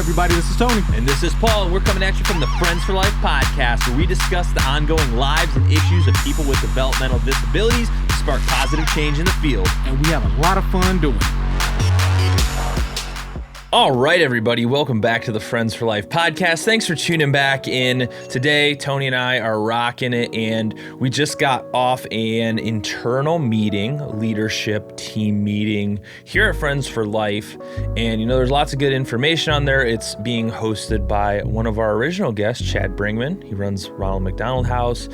everybody, this is Tony. And this is Paul. We're coming at you from the Friends for Life podcast, where we discuss the ongoing lives and issues of people with developmental disabilities to spark positive change in the field. And we have a lot of fun doing it. All right, everybody, welcome back to the Friends for Life podcast. Thanks for tuning back in. Today, Tony and I are rocking it, and we just got off an internal meeting, leadership team meeting here at Friends for Life. And, you know, there's lots of good information on there. It's being hosted by one of our original guests, Chad Bringman. He runs Ronald McDonald House.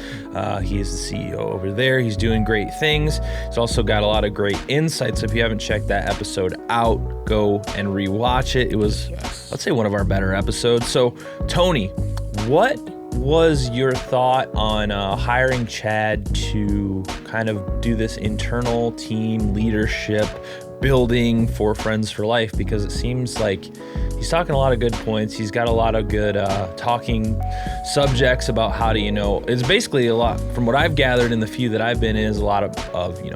He is the CEO over there. He's doing great things. He's also got a lot of great insights. If you haven't checked that episode out, go and rewatch it. It was, let's say, one of our better episodes. So, Tony, what was your thought on hiring Chad to kind of do this internal team leadership building for Friends for Life? Because it seems like he's talking a lot of good points. He's got a lot of good talking subjects about how to, it's basically a lot, from what I've gathered in the few that I've been in, is a lot of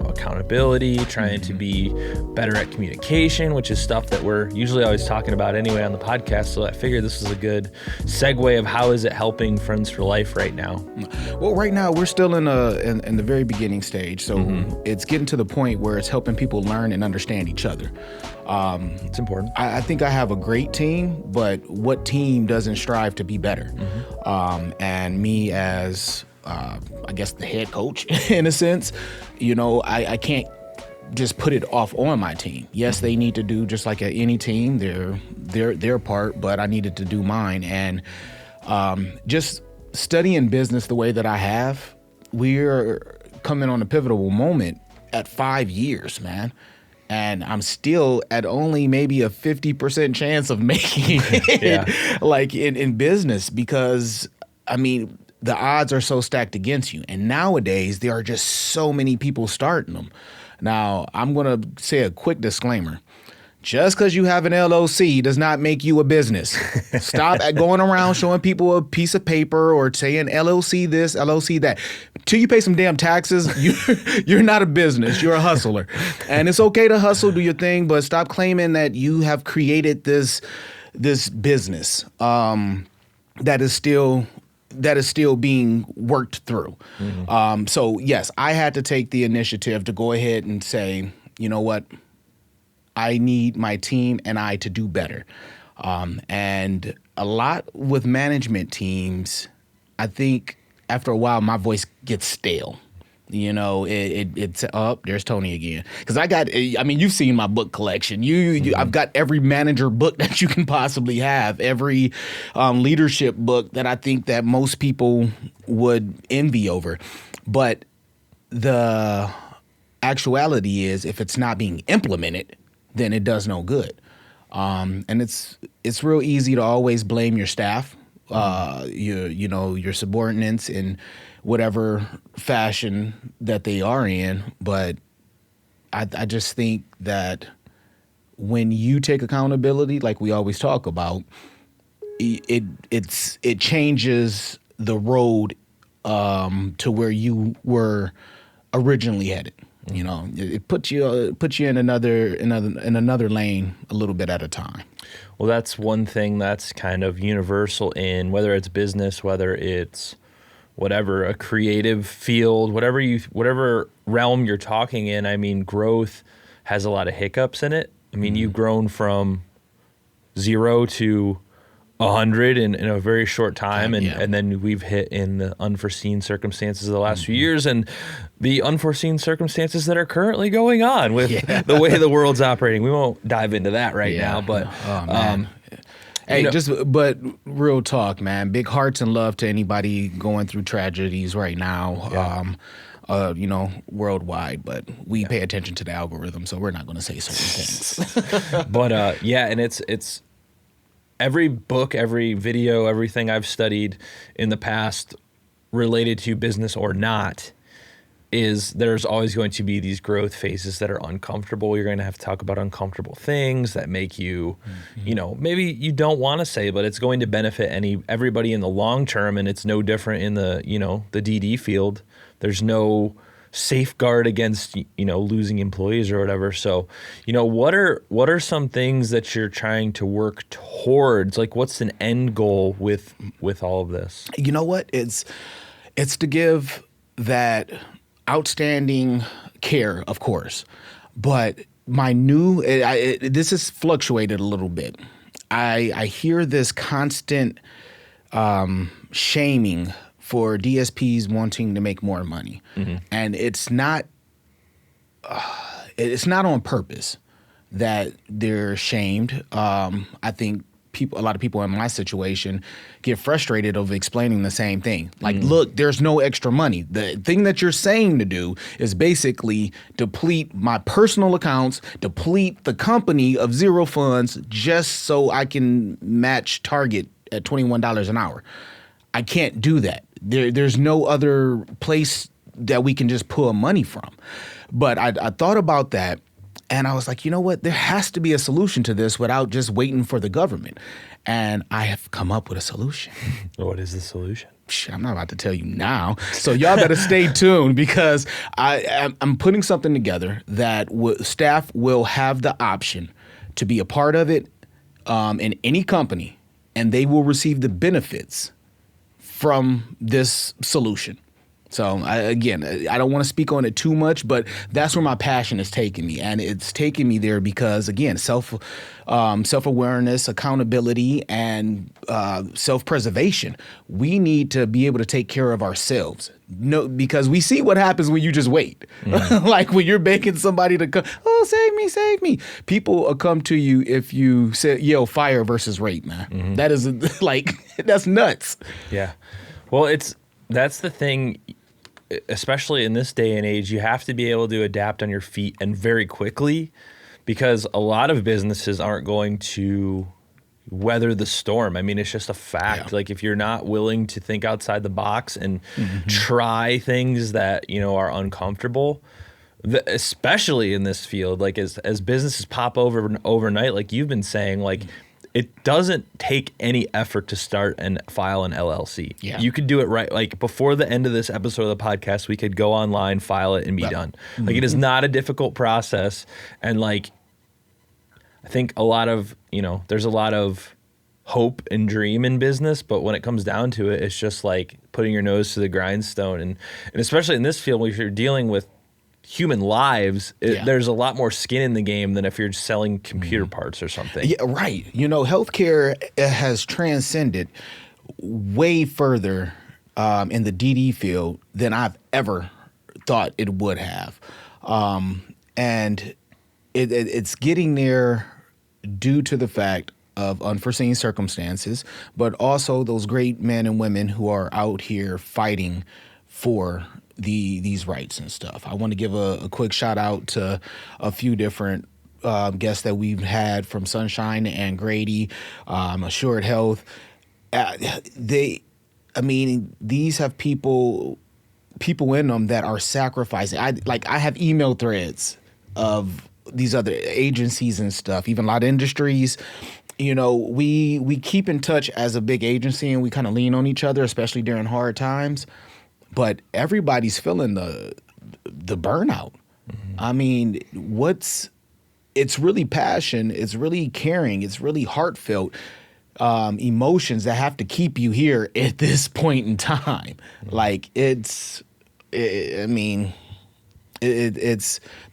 accountability, trying to be better at communication, which is stuff that we're usually always talking about anyway on the podcast. So I figured this was a good segue of how is it helping Friends for Life right now? Well, right now we're still in the very beginning stage. So it's getting to the point where it's helping people learn and understand each other. It's important. I think I have a great team, but what team doesn't strive to be better? And me as, I guess, the head coach, in a sense, I can't just put it off on my team. Yes, they need to do just like any team, their part, but I needed to do mine. And just studying business the way that I have, we're coming on a pivotal moment at 5 years, man. And I'm still at only maybe a 50% chance of making it like in business, because, I mean, the odds are so stacked against you. And nowadays, there are just so many people starting them. Now, I'm going to say a quick disclaimer. Just because you have an LLC does not make you a business. Stop going around showing people a piece of paper or saying LLC this, LLC that. Till you pay some damn taxes, you're not a business. You're a hustler. And it's okay to hustle, do your thing, but stop claiming that you have created this business that is still being worked through. So yes, I had to take the initiative to go ahead and say, you know what? I need my team and I to do better. And a lot with management teams, I think after a while, my voice gets stale. It's up. There's Tony again. Because you've seen my book collection. I've got every manager book that you can possibly have, every leadership book that I think that most people would envy over. But the actuality is, if it's not being implemented, then it does no good. And it's real easy to always blame your staff, your subordinates in whatever fashion that they are in. But I just think that when you take accountability, like we always talk about, it changes the road to where you were originally headed. It puts you in another lane a little bit at a time. Well, that's one thing that's kind of universal in whether it's business, whether it's whatever, a creative field, whatever realm you're talking in. I mean, growth has a lot of hiccups in it. I mean, you've grown from 0 to 100 in a very short time, and then we've hit in the unforeseen circumstances of the last few years, and the unforeseen circumstances that are currently going on with the way the world's operating. We won't dive into that now, but hey, but real talk, man. Big hearts and love to anybody going through tragedies right now. Worldwide, but we pay attention to the algorithm, so we're not going to say certain things. But and it's every book, every video, everything I've studied in the past related to business or not, is there's always going to be these growth phases that are uncomfortable. You're going to have to talk about uncomfortable things that make you, maybe you don't want to say, but it's going to benefit everybody in the long term. And it's no different in the DD field. There's no safeguard against, losing employees or whatever. So, what are some things that you're trying to work towards? Like, what's an end goal with all of this? You know what? It's to give that outstanding care, of course, but this has fluctuated a little bit. I hear this constant shaming for DSPs wanting to make more money, and it's not on purpose that they're shamed. I think a lot of people in my situation get frustrated of explaining the same thing. Like, look, there's no extra money. The thing that you're saying to do is basically deplete my personal accounts, deplete the company of zero funds just so I can match Target at $21 an hour. I can't do that. There's no other place that we can just pull money from. But I thought about that. And I was like, you know what? There has to be a solution to this without just waiting for the government. And I have come up with a solution. What is the solution? I'm not about to tell you now. So y'all better stay tuned, because I'm putting something together that staff will have the option to be a part of it in any company, and they will receive the benefits from this solution. So I don't want to speak on it too much, but that's where my passion is taking me, and it's taking me there because, again, self-awareness, accountability, and self-preservation. We need to be able to take care of ourselves. No, because we see what happens when you just wait. Like when you're begging somebody to come, oh, save me. People will come to you if you say, fire versus rape, man. That is that's nuts. Yeah. Well, that's the thing. Especially in this day and age, you have to be able to adapt on your feet and very quickly, because a lot of businesses aren't going to weather the storm. I mean, it's just a fact. Yeah. Like, if you're not willing to think outside the box and try things that, are uncomfortable, especially in this field, like as businesses pop over overnight, like you've been saying, like, it doesn't take any effort to start and file an LLC. Yeah. You could do it right. Like, before the end of this episode of the podcast, we could go online, file it, and be done. Like, it is not a difficult process. And like, I think a lot of, there's a lot of hope and dream in business, but when it comes down to it, it's just like putting your nose to the grindstone. And especially in this field, if you're dealing with human lives, there's a lot more skin in the game than if you're selling computer parts or something. Yeah, right. Healthcare has transcended way further in the DD field than I've ever thought it would have. And it's getting there due to the fact of unforeseen circumstances, but also those great men and women who are out here fighting for these rights and stuff. I want to give a quick shout out to a few different guests that we've had, from Sunshine and Grady, Assured Health. These have people in them that are sacrificing. I have email threads of these other agencies and stuff, even a lot of industries. We keep in touch as a big agency, and we kind of lean on each other, especially during hard times. But everybody's feeling the burnout. I mean, it's really passion, it's really caring, it's really heartfelt emotions that have to keep you here at this point in time. Like, it's the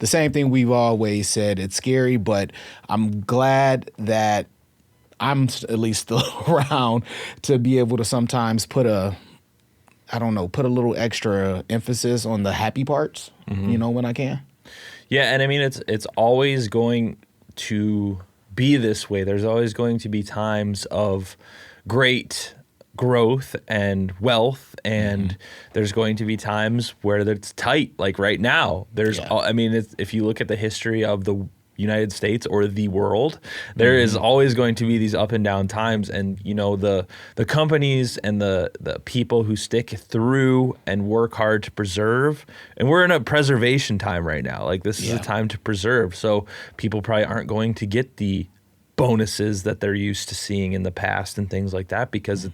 same thing we've always said. It's scary, but I'm glad that I'm at least still around to be able to sometimes put a little extra emphasis on the happy parts, when I can. Yeah, and I mean, it's always going to be this way. There's always going to be times of great growth and wealth, and there's going to be times where it's tight, like right now. If you look at the history of the United States or the world, there is always going to be these up and down times, and the companies and the people who stick through and work hard to preserve, and we're in a preservation time right now. Like, this is a time to preserve, so people probably aren't going to get the bonuses that they're used to seeing in the past and things like that, because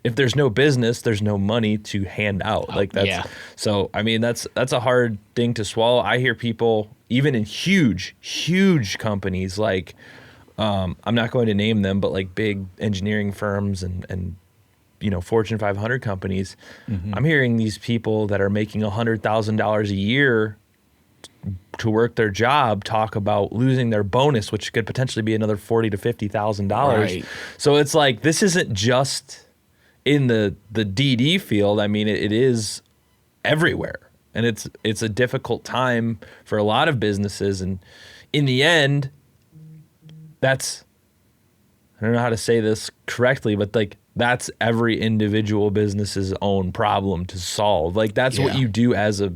if there's no business, there's no money to hand out. Like that's yeah. so. I mean, that's a hard thing to swallow. I hear people even in huge companies like I'm not going to name them, but like big engineering firms and Fortune 500 companies. I'm hearing these people that are making $100,000 a year to work their job talk about losing their bonus, which could potentially be another $40,000 to $50,000. Right. So it's like this isn't just in the DD field. I mean, it is everywhere, and it's a difficult time for a lot of businesses. And in the end, I don't know how to say this correctly, but like that's every individual business's own problem to solve. Like that's what you do as a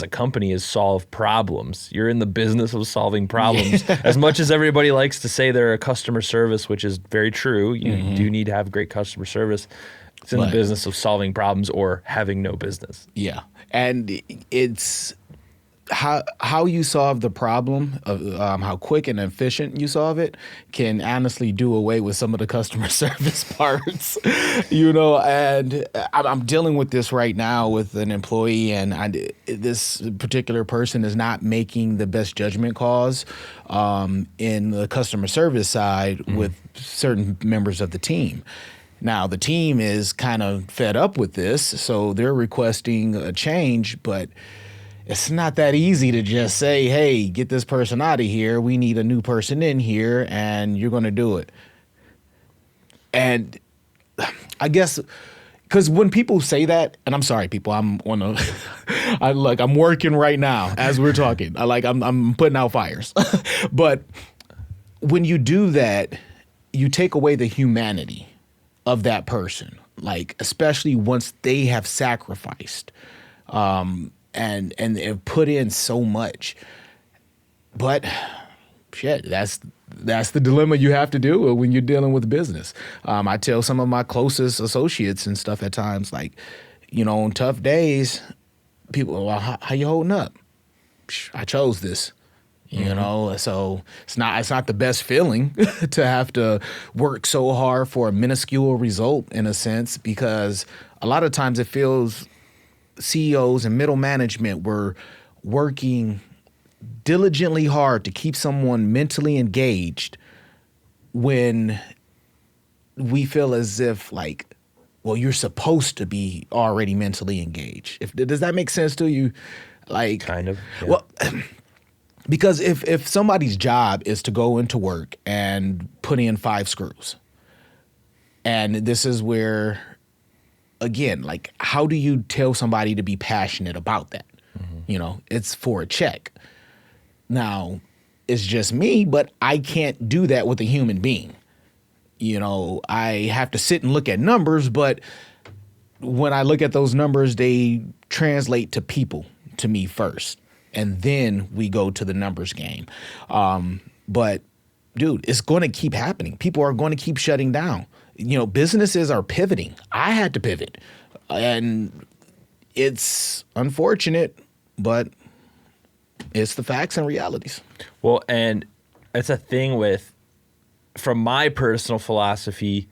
company is solve problems. You're in the business of solving problems. As much as everybody likes to say they're a customer service, which is very true, you do need to have great customer service. It's in the business of solving problems or having no business. Yeah. And it's how you solve the problem, of how quick and efficient you solve it, can honestly do away with some of the customer service parts, and I'm dealing with this right now with an employee, and this particular person is not making the best judgment calls in the customer service side with certain members of the team. Now, the team is kind of fed up with this, so they're requesting a change, but it's not that easy to just say, hey, get this person out of here. We need a new person in here, and you're going to do it. And I guess because when people say that, and I'm sorry, people, I'm working right now as we're talking. I'm putting out fires. But when you do that, you take away the humanity of that person, like especially once they have sacrificed. And have put in so much, but shit, that's the dilemma you have to do when you're dealing with business. I tell some of my closest associates and stuff at times, like, on tough days, people, well, how you holding up? I chose this, so it's not the best feeling to have to work so hard for a minuscule result in a sense, because a lot of times it feels CEOs and middle management were working diligently hard to keep someone mentally engaged when we feel as if like, well, you're supposed to be already mentally engaged. Does that make sense to you? Like, kind of. Yeah. Well, because if somebody's job is to go into work and put in 5 screws, and this is where, again, like, how do you tell somebody to be passionate about that? It's for a check. Now, it's just me, but I can't do that with a human being. I have to sit and look at numbers, but when I look at those numbers, they translate to people to me first, and then we go to the numbers game. But, dude, it's going to keep happening. People are going to keep shutting down. Businesses are pivoting. I had to pivot, and it's unfortunate, but it's the facts and realities. Well, and it's a thing from my personal philosophy,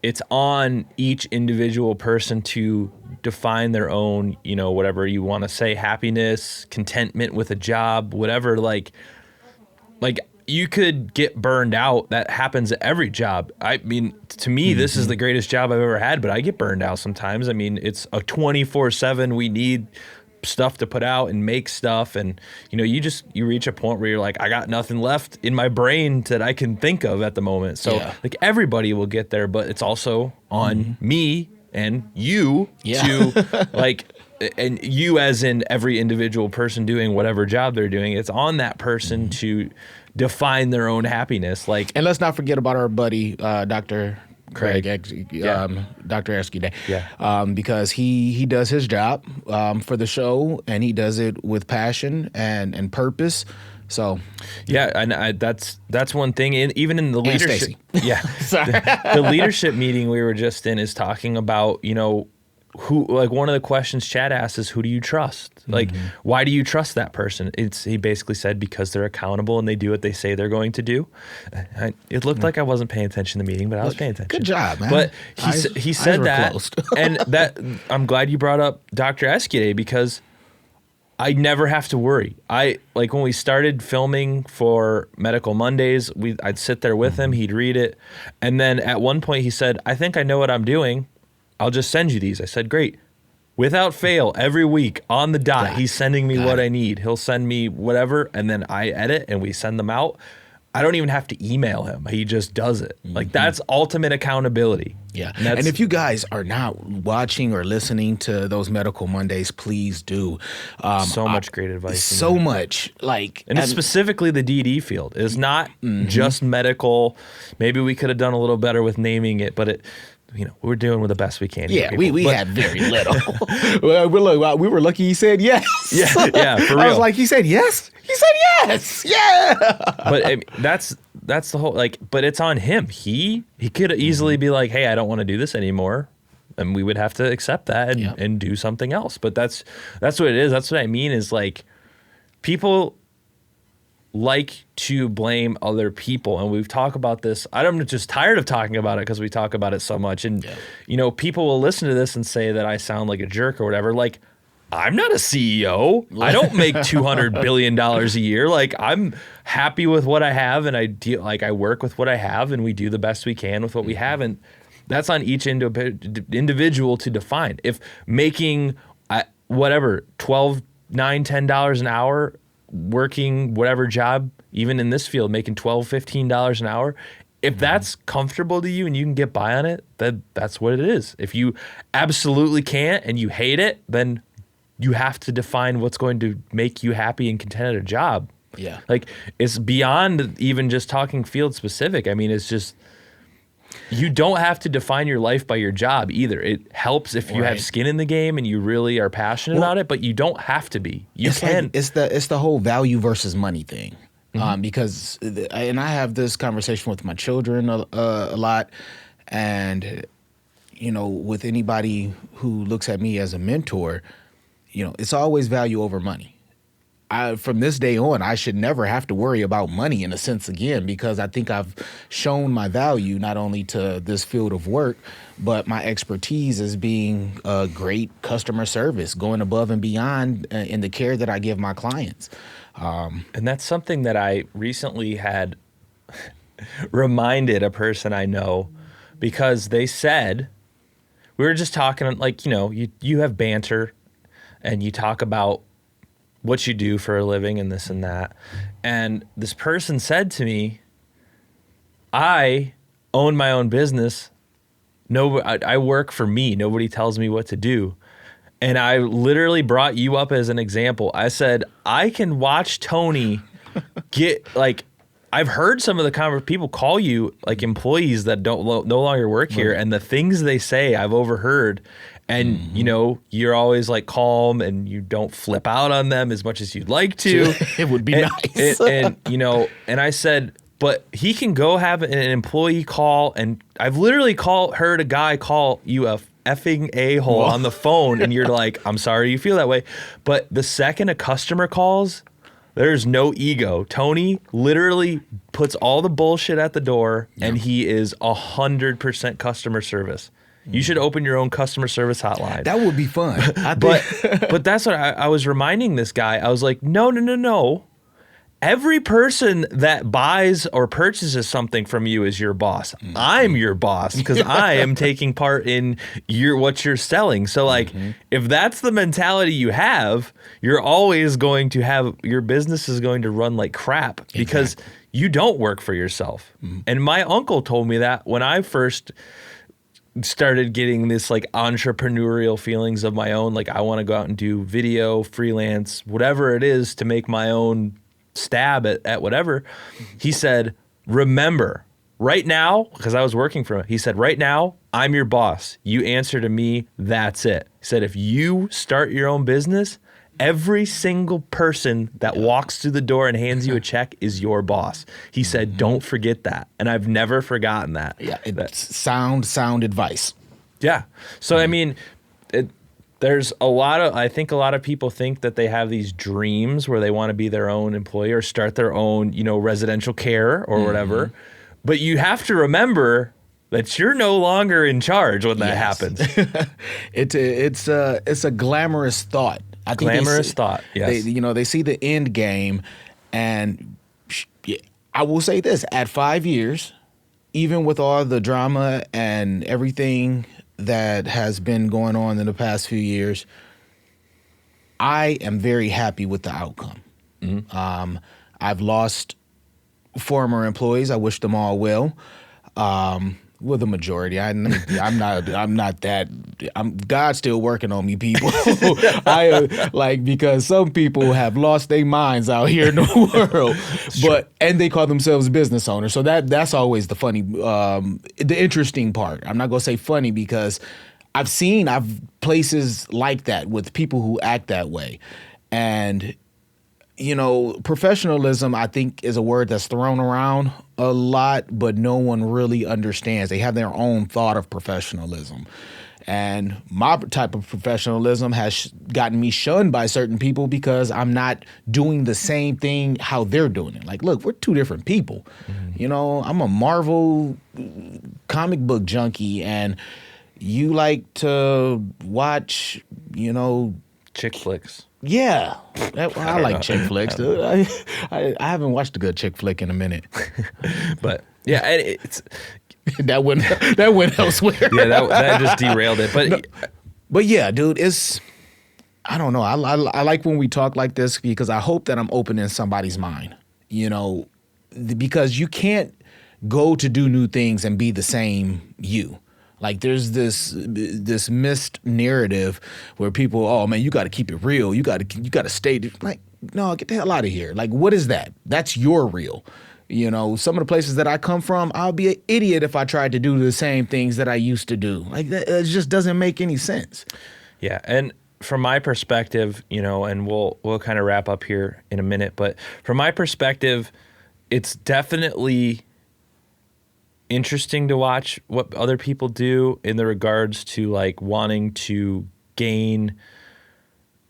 it's on each individual person to define their own, whatever you want to say, happiness, contentment with a job, whatever, like you could get burned out. That happens at every job. I mean, to me, this is the greatest job I've ever had, but I get burned out sometimes. I mean, it's a 24/7. We need stuff to put out and make stuff. And, you reach a point where you're like, I got nothing left in my brain that I can think of at the moment. So like everybody will get there, but it's also on me and you to like, and you as in every individual person doing whatever job they're doing, it's on that person to define their own happiness. Like, and let's not forget about our buddy, Dr. Craig, Dr. Esky, because he does his job for the show, and he does it with passion and purpose. So, and that's one thing. Even in the leadership, Sorry. the leadership meeting we were just in is talking about, who, like, one of the questions Chad asked is, who do you trust? Like, why do you trust that person? He basically said, because they're accountable and they do what they say they're going to do. It looked like I wasn't paying attention to the meeting, but I was paying attention. Good job, man. But he Eyes said were that, closed. and that I'm glad you brought up Dr. Escudé, because I never have to worry. Like when we started filming for Medical Mondays, I'd sit there with him, he'd read it. And then at one point he said, I think I know what I'm doing. I'll just send you these. I said, great. Without fail, every week on the dot, he's sending me what I need. He'll send me whatever, and then I edit and we send them out. I don't even have to email him. He just does it. Like, that's ultimate accountability. Yeah. And if you guys are not watching or listening to those Medical Mondays, please do. So much great advice. So much. Like, and it's specifically the DD field. It's not just medical. Maybe we could have done a little better with naming it, but we're doing the best we can. Yeah, we had very little. We were lucky he said yes. Yeah, for real. I was like, he said yes? He said yes. Yeah. But I mean, that's the whole, like, but it's on him. He could easily be like, hey, I don't want to do this anymore. And we would have to accept that and do something else. But that's what it is. That's what I mean is, like, people like to blame other people, and we've talked about this. I'm just tired of talking about it because we talk about it so much, and people will listen to this and say that I sound like a jerk or whatever. Like, I'm not a CEO. I don't make $200 billion a year. Like, I'm happy with what I have, and I work with what I have, and we do the best we can with what we have, and that's on each individual to define. If making whatever $12, $9, $10 an hour, working whatever job, even in this field, making $12, $15 an hour, if that's comfortable to you and you can get by on it, that's what it is. If you absolutely can't and you hate it, then you have to define what's going to make you happy and content at a job. Yeah. Like, it's beyond even just talking field specific. I mean, it's just, you don't have to define your life by your job either. It helps if you have skin in the game and you really are passionate about it, but you don't have to be. You can. Like, it's the whole value versus money thing. Because, and I have this conversation with my children a lot, and, with anybody who looks at me as a mentor, it's always value over money. From this day on, I should never have to worry about money in a sense again, because I think I've shown my value not only to this field of work, but my expertise as being a great customer service, going above and beyond in the care that I give my clients. And that's something that I recently had reminded a person I know, because they said, we were just talking, like, you have banter and you talk about what you do for a living and this and that. And this person said to me, I own my own business. I work for me. Nobody tells me what to do. And I literally brought you up as an example. I said, I can watch Tony get, like, I've heard some of the people call you, like, employees that no longer work here, and the things they say I've overheard. And, you're always, like, calm and you don't flip out on them as much as you'd like to. It would be nice. And I said, but he can go have an employee call, and I've literally heard a guy call you a effing a-hole on the phone, and you're like, I'm sorry you feel that way. But the second a customer calls, there's no ego. Tony literally puts all the bullshit at the door, and he is 100% customer service. You should open your own customer service hotline. That would be fun. But that's what I was reminding this guy. I was like, no. Every person that buys or purchases something from you is your boss. I'm your boss because I am taking part in what you're selling. So, like, if that's the mentality you have, you're always going to have, your business is going to run like crap because you don't work for yourself. And my uncle told me that when I first started getting this, like, entrepreneurial feelings of my own, like, I want to go out and do video, freelance, whatever it is to make my own stab at whatever. He said, remember, right now, because I was working for him, he said, right now, I'm your boss. You answer to me, that's it. He said, if you start your own business, every single person that walks through the door and hands you a check is your boss. He said, don't forget that. And I've never forgotten that. Yeah, it's sound advice. Yeah. So, I mean, there's I think a lot of people think that they have these dreams where they want to be their own employer, start their own, residential care or whatever. But you have to remember that you're no longer in charge when that happens. It's a glamorous thought. I think Glamorous thought, yes. They see the end game, and I will say this: at 5 years, even with all the drama and everything that has been going on in the past few years, I am very happy with the outcome. I've lost former employees. I wish them all well. With the majority, I'm not that. God's still working on me, people. Because some people have lost their minds out here in the world, and they call themselves business owners. So that's always the funny, the interesting part. I'm not gonna say funny because I've places like that with people who act that way, and professionalism, I think, is a word that's thrown around a lot, but no one really understands. They have their own thought of professionalism. And my type of professionalism has gotten me shunned by certain people because I'm not doing the same thing how they're doing it. Like, look, we're two different people. I'm a Marvel comic book junkie, and you like to watch, chick flicks. Yeah, I like chick flicks. Dude. I haven't watched a good chick flick in a minute. But yeah, it's that went elsewhere. Yeah, that just derailed it. But yeah, dude, I don't know. I like when we talk like this because I hope that I'm opening somebody's mind. Because you can't go to do new things and be the same you. Like there's this missed narrative where people, oh man, you got to keep it real. You got to stay like, no, get the hell out of here. Like, what is that? That's your real. Some of the places that I come from, I'll be an idiot if I tried to do the same things that I used to do. Like that, it just doesn't make any sense. Yeah, and from my perspective, and we'll kind of wrap up here in a minute, but from my perspective, it's definitely interesting to watch what other people do in the regards to like wanting to gain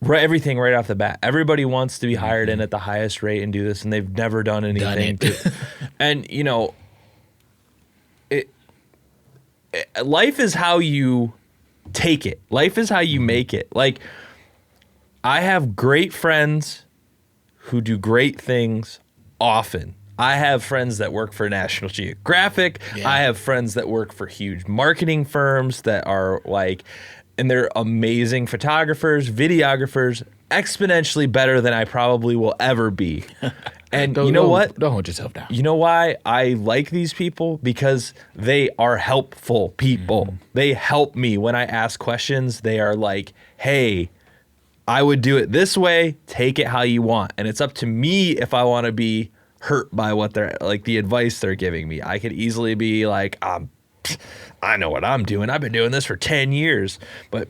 everything right off the bat. Everybody wants to be hired in at the highest rate and do this, and they've never done anything. And life is how you take it. Life is how you make it. Like, I have great friends who do great things often. I have friends that work for National Geographic. Yeah. I have friends that work for huge marketing firms that are and they're amazing photographers, videographers, exponentially better than I probably will ever be. And you know what? Don't hold yourself down. You know why I like these people? Because they are helpful people. Mm-hmm. They help me when I ask questions. They are like, hey, I would do it this way. Take it how you want. And it's up to me if I want to be hurt by what they're like, the advice they're giving me. I could easily be like, I know what I'm doing. I've been doing this for 10 years. But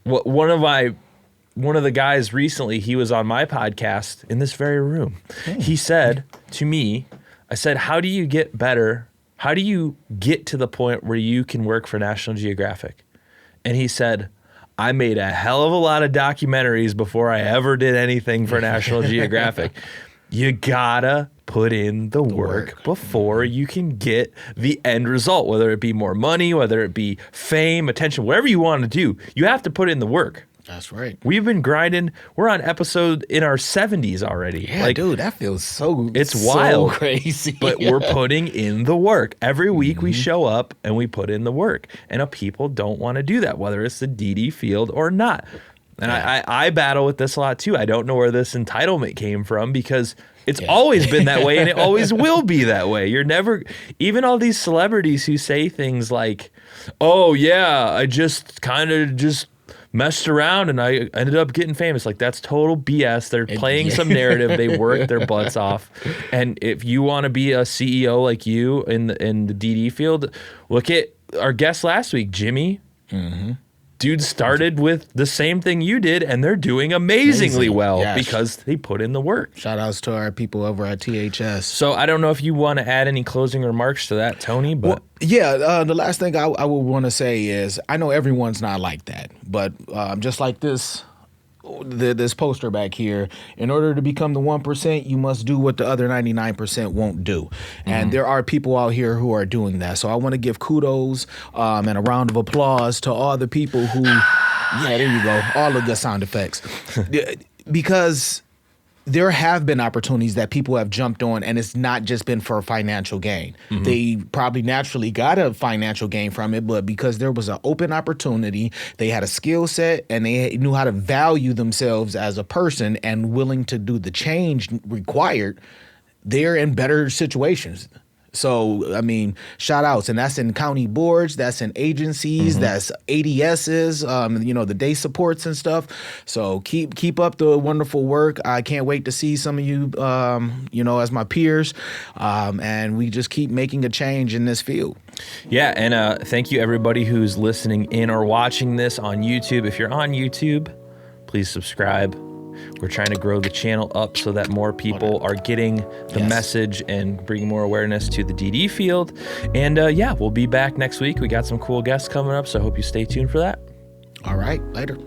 one of the guys recently, he was on my podcast in this very room. He said to me, I said, how do you get better? How do you get to the point where you can work for National Geographic? And he said, I made a hell of a lot of documentaries before I ever did anything for National Geographic. You gotta put in the work before you can get the end result, whether it be more money, whether it be fame, attention, whatever you want to do. You have to put in the work. That's right. We've been grinding. We're on episode in our 70s already. Yeah, dude, that feels it's wild, crazy. But we're putting in the work. Every week we show up and we put in the work. And people don't want to do that, whether it's the DD field or not. And I battle with this a lot too. I don't know where this entitlement came from because it's always been that way and it always will be that way. You're never, even all these celebrities who say things like, oh yeah, I just kind of just messed around and I ended up getting famous. Like, that's total BS. They're playing some narrative. They work their butts off. And if you want to be a CEO like you in the DD field, look at our guest last week, Jimmy. Mm-hmm. dudes started with the same thing you did, and they're doing amazingly Amazing. well Yes. because they put in the work. Shout outs to our people over at THS. So I don't know if you want to add any closing remarks to that, Tony, but Well, yeah, the last thing I would want to say is I know everyone's not like that, but just like this poster back here, in order to become the 1%, you must do what the other 99% won't do. And there are people out here who are doing that. So I want to give kudos and a round of applause to all the people who, yeah, there you go, all of the sound effects. Because there have been opportunities that people have jumped on, and it's not just been for financial gain. They probably naturally got a financial gain from it, but because there was an open opportunity, they had a skill set, and they knew how to value themselves as a person and willing to do the change required, they're in better situations. So, I mean, shout outs. And that's in county boards, that's in agencies, that's ADSs, the day supports and stuff. So keep up the wonderful work. I can't wait to see some of you, as my peers. And we just keep making a change in this field. yeah, and thank you everybody who's listening in or watching this on YouTube. If you're on YouTube, please subscribe. We're trying to grow the channel up so that more people are getting the Yes. message and bring more awareness to the DD field. And we'll be back next week. We got some cool guests coming up, so I hope you stay tuned for that. All right, later.